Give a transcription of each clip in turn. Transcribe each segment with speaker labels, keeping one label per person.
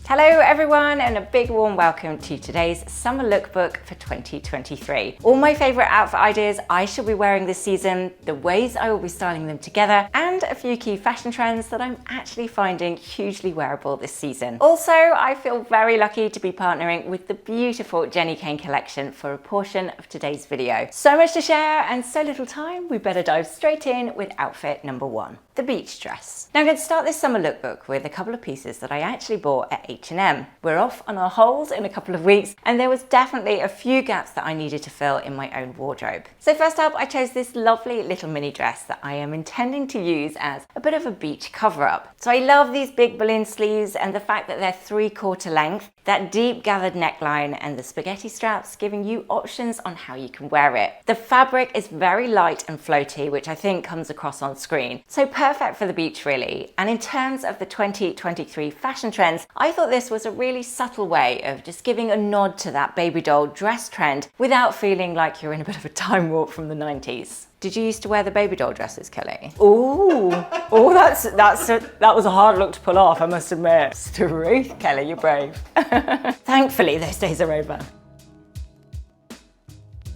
Speaker 1: Hello everyone, and a big warm welcome to today's summer lookbook for 2023. All my favourite outfit ideas I shall be wearing this season, the ways I will be styling them together, and a few key fashion trends that I'm actually finding hugely wearable this season. Also, I feel very lucky to be partnering with the beautiful Jenny KAYNE collection for a portion of today's video. So much to share and so little time, we better dive straight in with outfit number one. The beach dress. Now I'm going to start this summer lookbook with a couple of pieces that I actually bought at H&M. We're off on our holes in a couple of weeks, and there was definitely a few gaps that I needed to fill in my own wardrobe. So first up, I chose this lovely little mini dress that I am intending to use as a bit of a beach cover-up. So I love these big balloon sleeves and the fact that they're 3/4 length, that deep gathered neckline and the spaghetti straps giving you options on how you can wear it. The fabric is very light and floaty, which I think comes across on screen. So perfect for the beach really. And in terms of the 2023 fashion trends, I thought this was a really subtle way of just giving a nod to that baby doll dress trend without feeling like you're in a bit of a time warp from the 90s. Did you used to wear the baby doll dresses, Kelly? Oh, that was a hard look to pull off, I must admit. Struth, Kelly, you're brave. Thankfully, those days are over.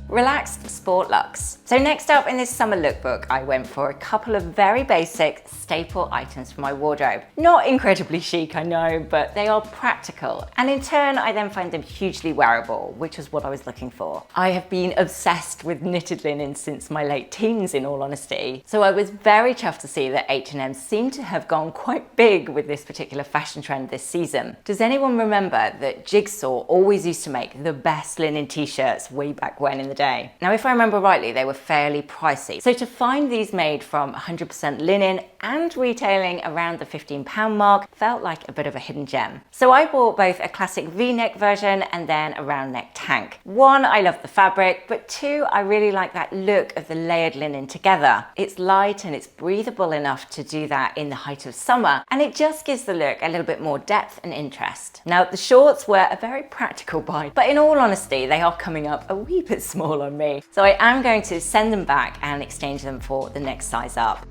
Speaker 1: Relaxed sport looks. So next up in this summer lookbook, I went for a couple of very basic staple items for my wardrobe. Not incredibly chic, I know, but they are practical. And in turn, I then find them hugely wearable, which is what I was looking for. I have been obsessed with knitted linen since my late teens, in all honesty. So I was very chuffed to see that H&M seemed to have gone quite big with this particular fashion trend this season. Does anyone remember that Jigsaw always used to make the best linen t-shirts way back when in the day? Now, if I remember rightly, they were fairly pricey. So to find these made from 100% linen and retailing around the £15 mark felt like a bit of a hidden gem. So I bought both a classic V-neck version and then a round neck tank. One, I love the fabric, but two, I really like that look of the layered linen together. It's light and it's breathable enough to do that in the height of summer, and it just gives the look a little bit more depth and interest. Now, the shorts were a very practical buy, but in all honesty, they are coming up a wee bit small on me. So I am going to send them back and exchange them for the next size up.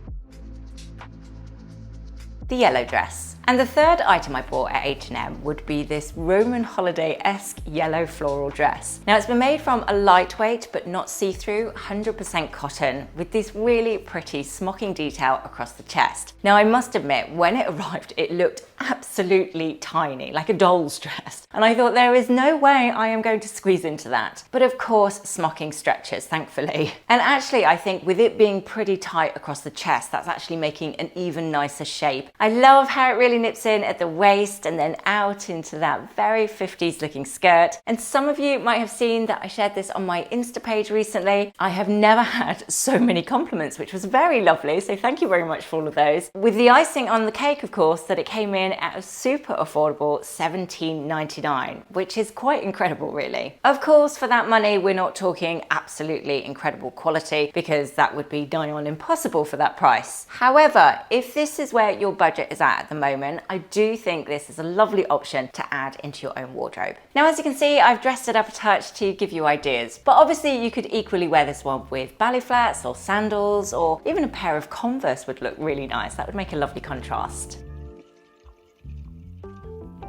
Speaker 1: The yellow dress. And the third item I bought at H&M would be this Roman holiday-esque yellow floral dress. Now, it's been made from a lightweight but not see-through 100% cotton with this really pretty smocking detail across the chest. Now, I must admit, when it arrived, it looked absolutely tiny, like a doll's dress. And I thought there is no way I am going to squeeze into that. But of course, smocking stretches, thankfully. And actually, I think with it being pretty tight across the chest, that's actually making an even nicer shape. I love how it really nips in at the waist and then out into that very 50s looking skirt. And some of you might have seen that I shared this on my Insta page recently. I have never had so many compliments, which was very lovely. So thank you very much for all of those. With the icing on the cake, of course, that it came in at a super affordable $17.99, which is quite incredible, really. Of course, for that money, we're not talking absolutely incredible quality because that would be nigh on impossible for that price. However, if this is where your budget is at the moment, I do think this is a lovely option to add into your own wardrobe. Now, as you can see, I've dressed it up a touch to give you ideas, but obviously you could equally wear this one with ballet flats or sandals, or even a pair of Converse would look really nice. That would make a lovely contrast.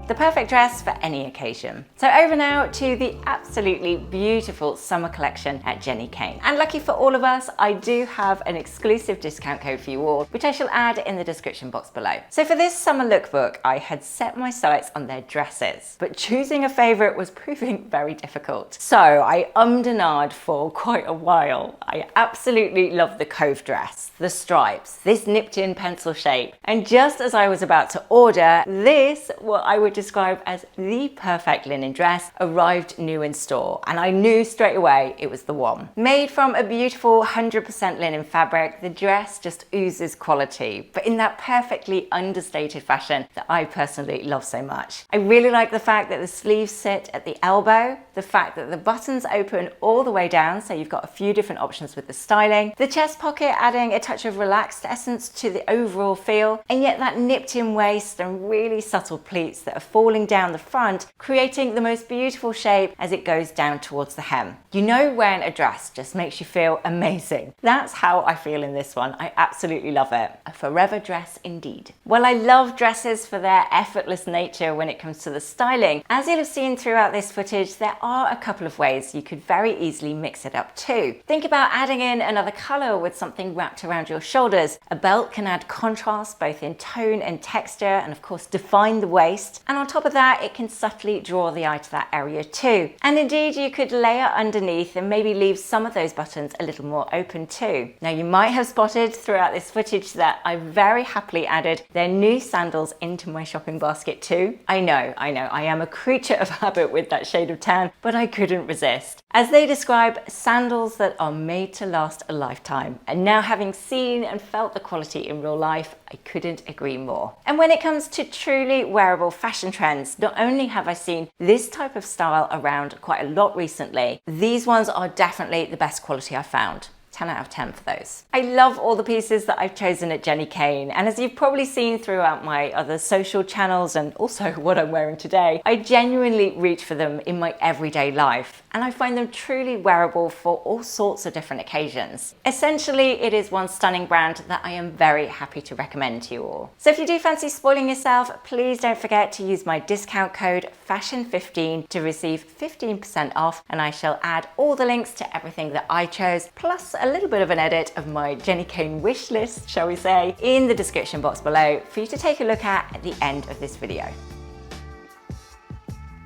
Speaker 1: The perfect dress for any occasion. So over now to the absolutely beautiful summer collection at Jenny KAYNE. And lucky for all of us, I do have an exclusive discount code for you all, which I shall add in the description box below. So for this summer lookbook, I had set my sights on their dresses, but choosing a favorite was proving very difficult. So I ummed and ahed for quite a while. I absolutely love the Cove dress, the stripes, this nipped in pencil shape. And just as I was about to order this, what I would describe as the perfect linen dress, arrived new in store, and I knew straight away it was the one. Made from a beautiful 100% linen fabric, the dress just oozes quality, but in that perfectly understated fashion that I personally love so much. I really like the fact that the sleeves sit at the elbow, the fact that the buttons open all the way down, so you've got a few different options with the styling, the chest pocket adding a touch of relaxed essence to the overall feel, and yet that nipped in waist and really subtle pleats that are falling down the front, creating the most beautiful shape as it goes down towards the hem. You know when a dress just makes you feel amazing. That's how I feel in this one. I absolutely love it. A forever dress indeed. Well, I love dresses for their effortless nature when it comes to the styling. As you'll have seen throughout this footage, there are a couple of ways you could very easily mix it up too. Think about adding in another color with something wrapped around your shoulders. A belt can add contrast both in tone and texture, and of course define the waist. And on top of that, it can subtly draw the eye to that area too. And indeed, you could layer underneath and maybe leave some of those buttons a little more open too. Now, you might have spotted throughout this footage that I very happily added their new sandals into my shopping basket too. I know, I am a creature of habit with that shade of tan, but I couldn't resist. As they describe, sandals that are made to last a lifetime. And now, having seen and felt the quality in real life, I couldn't agree more. And when it comes to truly wearable fashion trends, not only have I seen this type of style around quite a lot recently, these ones are definitely the best quality I've found. 10 out of 10 for those. I love all the pieces that I've chosen at JENNI KAYNE, and as you've probably seen throughout my other social channels and also what I'm wearing today, I genuinely reach for them in my everyday life, and I find them truly wearable for all sorts of different occasions. Essentially, it is one stunning brand that I am very happy to recommend to you all. So if you do fancy spoiling yourself, please don't forget to use my discount code FASHION15 to receive 15% off, and I shall add all the links to everything that I chose, plus a little bit of an edit of my JENNI KAYNE wish list, shall we say, in the description box below for you to take a look at the end of this video.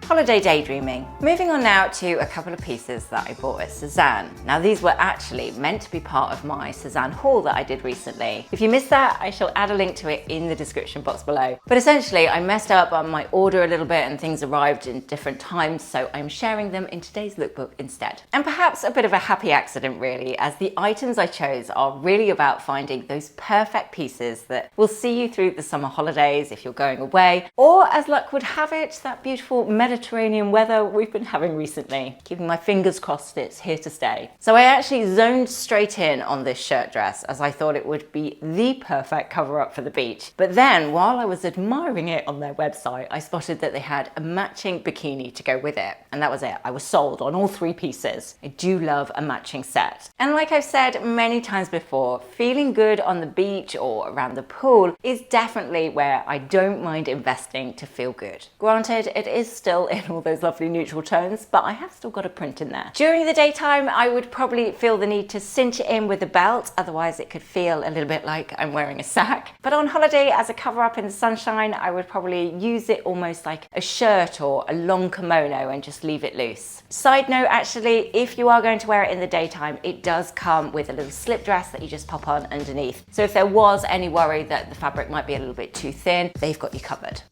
Speaker 1: Holiday daydreaming. Moving on now to a couple of pieces that I bought at SEZANE. Now, these were actually meant to be part of my SEZANE haul that I did recently. If you missed that, I shall add a link to it in the description box below. But essentially, I messed up on my order a little bit and things arrived in different times, so I'm sharing them in today's lookbook instead. And perhaps a bit of a happy accident really, as the items I chose are really about finding those perfect pieces that will see you through the summer holidays if you're going away, or as luck would have it, that beautiful Mediterranean weather we've been having recently. Keeping my fingers crossed it's here to stay. So I actually zoned straight in on this shirt dress as I thought it would be the perfect cover up for the beach. But then while I was admiring it on their website, I spotted that they had a matching bikini to go with it. And that was it. I was sold on all three pieces. I do love a matching set. And like I've said many times before, feeling good on the beach or around the pool is definitely where I don't mind investing to feel good. Granted, it is still in all those lovely neutral tones, but I have still got a print in there. During the daytime, I would probably feel the need to cinch it in with a belt, otherwise it could feel a little bit like I'm wearing a sack. But on holiday, as a cover up in the sunshine, I would probably use it almost like a shirt or a long kimono and just leave it loose. Side note, actually, if you are going to wear it in the daytime, it does come with a little slip dress that you just pop on underneath. So if there was any worry that the fabric might be a little bit too thin, they've got you covered.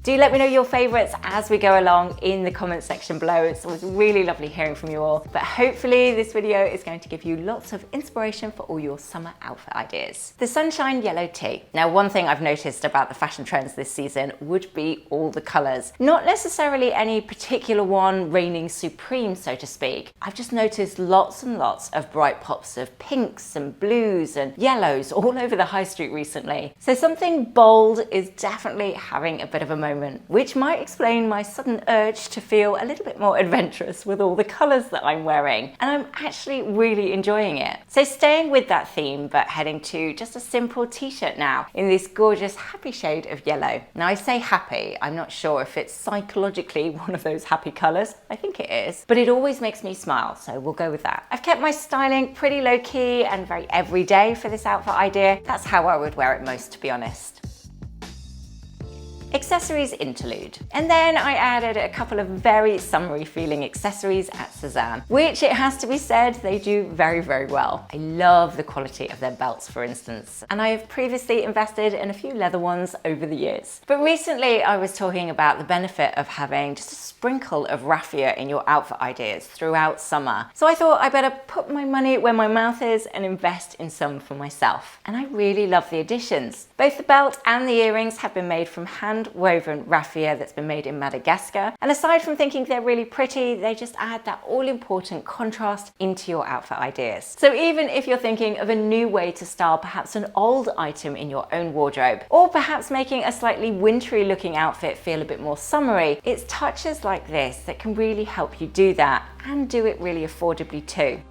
Speaker 1: Do let me know your favourites as we go along in the comments section below. It's always really lovely hearing from you all. But hopefully this video is going to give you lots of inspiration for all your summer outfit ideas. The sunshine yellow tee. Now, one thing I've noticed about the fashion trends this season would be all the colours. Not necessarily any particular one reigning supreme, so to speak. I've just noticed lots and lots of bright pops of pinks and blues and yellows all over the high street recently. So something bold is definitely having a bit of a moment, which might explain my sudden urge to feel a little bit more adventurous with all the colours that I'm wearing, and I'm actually really enjoying it. So staying with that theme, but heading to just a simple t-shirt now in this gorgeous happy shade of yellow. Now, I say happy, I'm not sure if it's psychologically one of those happy colours. I think it is, but it always makes me smile, so we'll go with that. I've kept my styling pretty low-key and very everyday for this outfit idea. That's how I would wear it most, to be honest. Accessories interlude. And then I added a couple of very summery feeling accessories at SEZANE, which it has to be said, they do very, very well. I love the quality of their belts, for instance, and I have previously invested in a few leather ones over the years. But recently I was talking about the benefit of having just a sprinkle of raffia in your outfit ideas throughout summer. So I thought I better put my money where my mouth is and invest in some for myself. And I really love the additions. Both the belt and the earrings have been made from hand hand-woven raffia that's been made in Madagascar. And aside from thinking they're really pretty, they just add that all-important contrast into your outfit ideas. So even if you're thinking of a new way to style perhaps an old item in your own wardrobe, or perhaps making a slightly wintry looking outfit feel a bit more summery, it's touches like this that can really help you do that and do it really affordably too.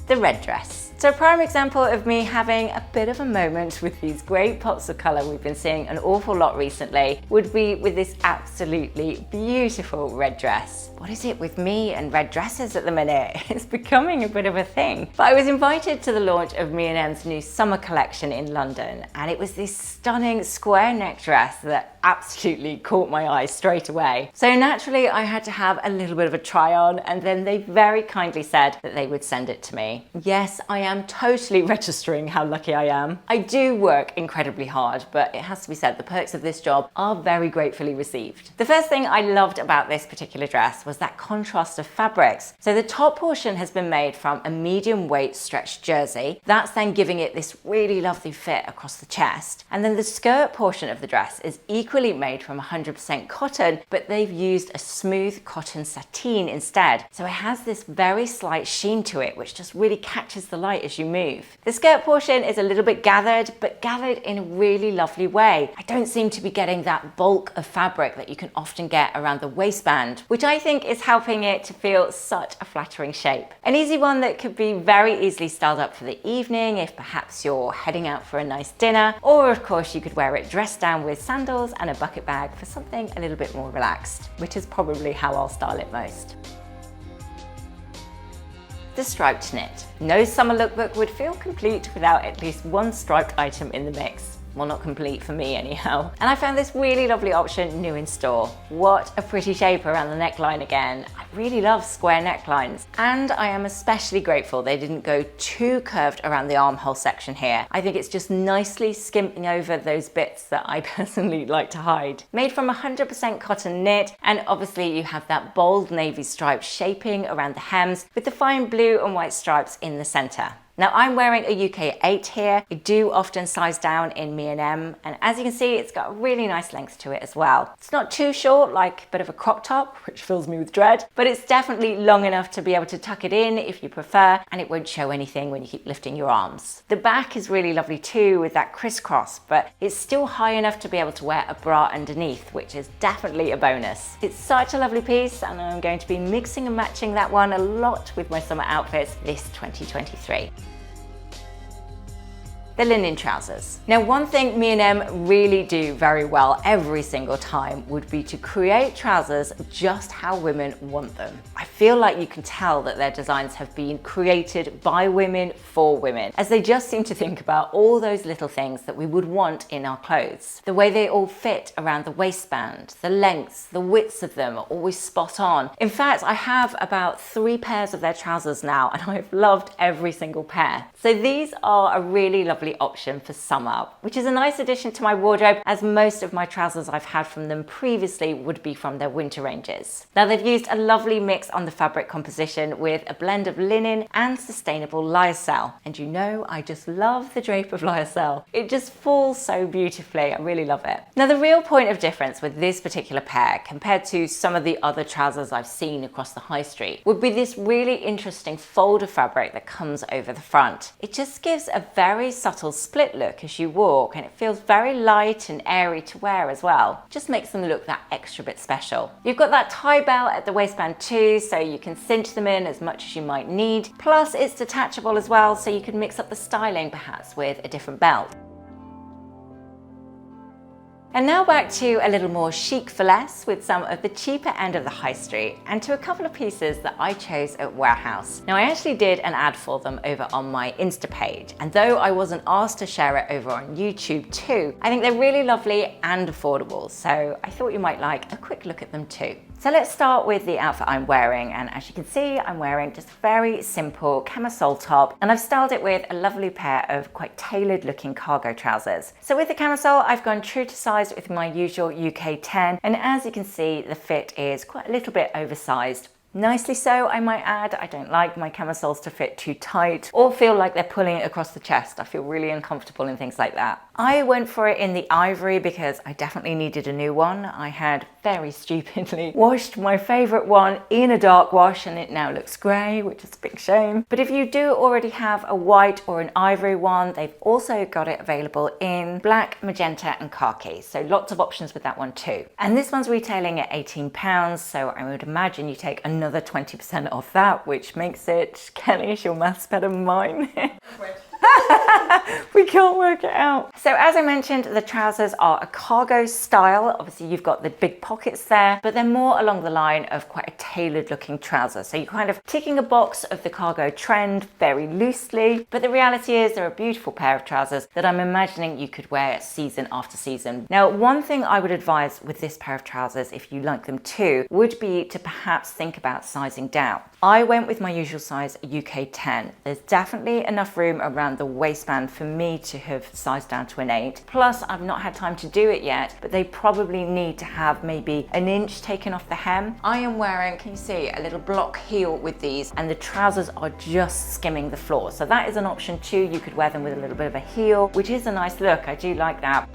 Speaker 1: The red dress. So a prime example of me having a bit of a moment with these great pops of colour we've been seeing an awful lot recently would be with this absolutely beautiful red dress. What is it with me and red dresses at the minute? It's becoming a bit of a thing. But I was invited to the launch of ME+EM's new summer collection in London, and it was this stunning square neck dress that absolutely caught my eye straight away. So naturally I had to have a little bit of a try on, and then they very kindly said that they would send it to me. Yes, I am totally registering how lucky I am. I do work incredibly hard, but it has to be said, the perks of this job are very gratefully received. The first thing I loved about this particular dress was that contrast of fabrics. So the top portion has been made from a medium weight stretched jersey. That's then giving it this really lovely fit across the chest. And then the skirt portion of the dress is equally made from 100% cotton, but they've used a smooth cotton sateen instead. So it has this very slight sheen to it, which just really catches the light as you move. The skirt portion is a little bit gathered, but gathered in a really lovely way. I don't seem to be getting that bulk of fabric that you can often get around the waistband, which I think is helping it to feel such a flattering shape. An easy one that could be very easily styled up for the evening if perhaps you're heading out for a nice dinner, or of course you could wear it dressed down with sandals and a bucket bag for something a little bit more relaxed, which is probably how I'll style it most. The striped knit. No summer lookbook would feel complete without at least one striped item in the mix. Well, not complete for me anyhow. And I found this really lovely option new in store. What a pretty shape around the neckline again. I really love square necklines. And I am especially grateful they didn't go too curved around the armhole section here. I think it's just nicely skimping over those bits that I personally like to hide. Made from 100% cotton knit, and obviously you have that bold navy striped shaping around the hems with the fine blue and white stripes in the center. Now I'm wearing a UK 8 here. I do often size down in ME+EM, and as you can see, it's got a really nice length to it as well. It's not too short, like a bit of a crop top, which fills me with dread, but it's definitely long enough to be able to tuck it in if you prefer, and it won't show anything when you keep lifting your arms. The back is really lovely too with that crisscross, but it's still high enough to be able to wear a bra underneath, which is definitely a bonus. It's such a lovely piece, and I'm going to be mixing and matching that one a lot with my summer outfits this 2023. The linen trousers. Now, one thing ME+EM really do very well every single time would be to create trousers just how women want them. I feel like you can tell that their designs have been created by women for women, as they just seem to think about all those little things that we would want in our clothes. The way they all fit around the waistband, the lengths, the widths of them are always spot on. In fact, I have about 3 pairs of their trousers now, and I've loved every single pair. So these are a really lovely option for summer, which is a nice addition to my wardrobe, as most of my trousers I've had from them previously would be from their winter ranges. Now, they've used a lovely mix on the fabric composition with a blend of linen and sustainable lyocell. And you know, I just love the drape of lyocell. It just falls so beautifully. I really love it. Now, the real point of difference with this particular pair compared to some of the other trousers I've seen across the high street would be this really interesting fold of fabric that comes over the front. It just gives a very subtle split look as you walk, and it feels very light and airy to wear as well. Just makes them look that extra bit special. You've got that tie belt at the waistband too, so you can cinch them in as much as you might need. Plus it's detachable as well, so you can mix up the styling perhaps with a different belt. And now back to a little more chic for less with some of the cheaper end of the high street, and to a couple of pieces that I chose at Warehouse. Now, I actually did an ad for them over on my Insta page, and though I wasn't asked to share it over on YouTube too, I think they're really lovely and affordable, so I thought you might like a quick look at them too. So let's start with the outfit I'm wearing, and as you can see, I'm wearing just a very simple camisole top, and I've styled it with a lovely pair of quite tailored looking cargo trousers. So with the camisole, I've gone true to size with my usual UK 10, and as you can see, the fit is quite a little bit oversized. Nicely so, I might add. I don't like my camisoles to fit too tight or feel like they're pulling it across the chest. I feel really uncomfortable in things like that. I went for it in the ivory because I definitely needed a new one. I had very stupidly washed my favorite one in a dark wash and it now looks grey, which is a big shame. But if you do already have a white or an ivory one, they've also got it available in black, magenta and khaki. So lots of options with that one too. And this one's retailing at £18, so I would imagine you take another 20% off that, which makes it, Kelly, is your maths better than mine? We can't work it out. So as I mentioned, the trousers are a cargo style. Obviously you've got the big pockets there, but they're more along the line of quite a tailored looking trouser. So you're kind of ticking a box of the cargo trend very loosely, but the reality is they're a beautiful pair of trousers that I'm imagining you could wear season after season. Now, one thing I would advise with this pair of trousers, if you like them too, would be to perhaps think about sizing down. I went with my usual size, UK 10. There's definitely enough room around the waistband for me to have sized down to an 8. Plus, I've not had time to do it yet, but they probably need to have maybe an inch taken off the hem. I am wearing, can you see, a little block heel with these, and the trousers are just skimming the floor. So that is an option too. You could wear them with a little bit of a heel, which is a nice look. I do like that.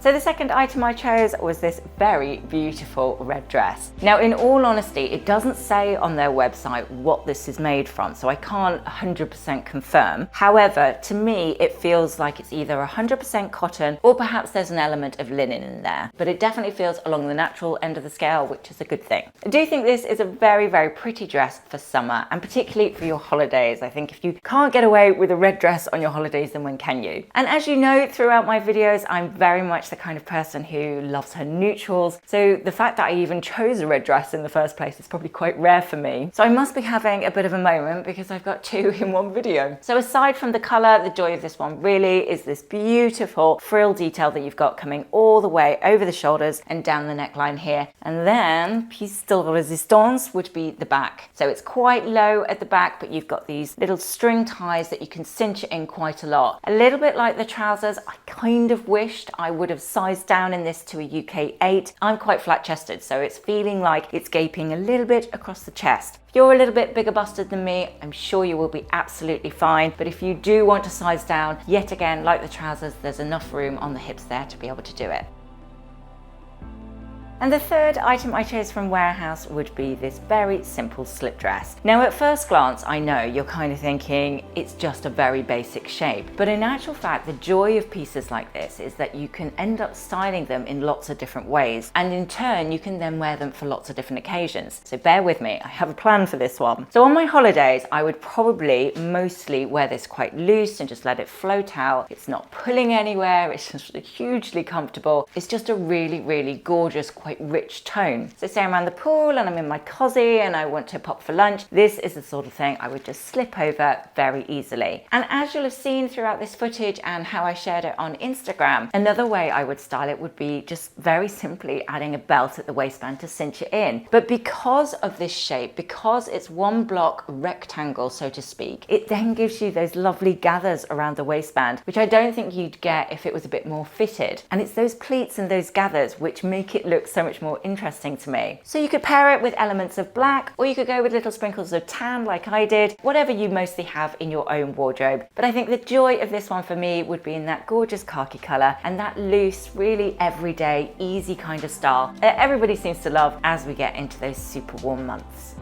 Speaker 1: So the second item I chose was this very beautiful red dress. Now, in all honesty, it doesn't say on their website what this is made from, so I can't 100% confirm. However, to me, it feels like it's either 100% cotton or perhaps there's an element of linen in there, but it definitely feels along the natural end of the scale, which is a good thing. I do think this is a very, very pretty dress for summer and particularly for your holidays. I think if you can't get away with a red dress on your holidays, then when can you? And as you know, throughout my videos, I'm very much the kind of person who loves her neutrals. So the fact that I even chose a red dress in the first place is probably quite rare for me. So I must be having a bit of a moment because I've got two in one video. So aside from the color, the joy of this one really is this beautiful frill detail that you've got coming all the way over the shoulders and down the neckline here. And then piece de resistance would be the back. So it's quite low at the back, but you've got these little string ties that you can cinch it in quite a lot. A little bit like the trousers, I kind of wished I would have sized down in this to a UK 8. I'm quite flat chested, so it's feeling like it's gaping a little bit across the chest. If you're a little bit bigger busted than me, I'm sure you will be absolutely fine. But if you do want to size down, yet again, like the trousers, there's enough room on the hips there to be able to do it. And the third item I chose from Warehouse would be this very simple slip dress. Now at first glance, I know you're kind of thinking it's just a very basic shape, but in actual fact, the joy of pieces like this is that you can end up styling them in lots of different ways, and in turn, you can then wear them for lots of different occasions. So bear with me, I have a plan for this one. So on my holidays, I would probably mostly wear this quite loose and just let it float out. It's not pulling anywhere, it's just hugely comfortable. It's just a really, really gorgeous, quite rich tone. So say I'm around the pool and I'm in my cozy and I want to pop for lunch, this is the sort of thing I would just slip over very easily. And as you'll have seen throughout this footage and how I shared it on Instagram, another way I would style it would be just very simply adding a belt at the waistband to cinch it in. But because of this shape, because it's one block rectangle, so to speak, it then gives you those lovely gathers around the waistband, which I don't think you'd get if it was a bit more fitted. And it's those pleats and those gathers which make it look so much more interesting to me. So you could pair it with elements of black, or you could go with little sprinkles of tan like I did, whatever you mostly have in your own wardrobe. But I think the joy of this one for me would be in that gorgeous khaki color and that loose, really everyday, easy kind of style that everybody seems to love as we get into those super warm months.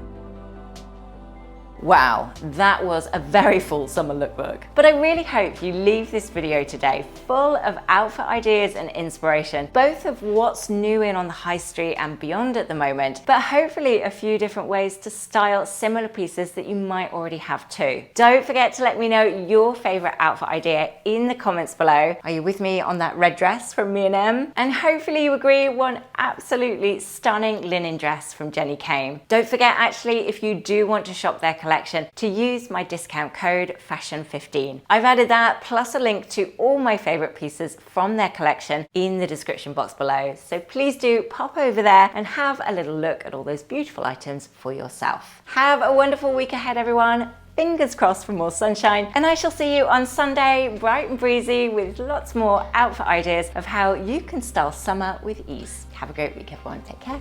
Speaker 1: Wow, that was a very full summer lookbook. But I really hope you leave this video today full of outfit ideas and inspiration, both of what's new in on the high street and beyond at the moment, but hopefully a few different ways to style similar pieces that you might already have too. Don't forget to let me know your favorite outfit idea in the comments below. Are you with me on that red dress from ME+EM? And hopefully you agree, one absolutely stunning linen dress from JENNI came. Don't forget actually, if you do want to shop their collection, to use my discount code FASHION15. I've added that plus a link to all my favorite pieces from their collection in the description box below. So please do pop over there and have a little look at all those beautiful items for yourself. Have a wonderful week ahead, everyone. Fingers crossed for more sunshine, and I shall see you on Sunday, bright and breezy, with lots more outfit ideas of how you can style summer with ease. Have a great week, everyone. Take care.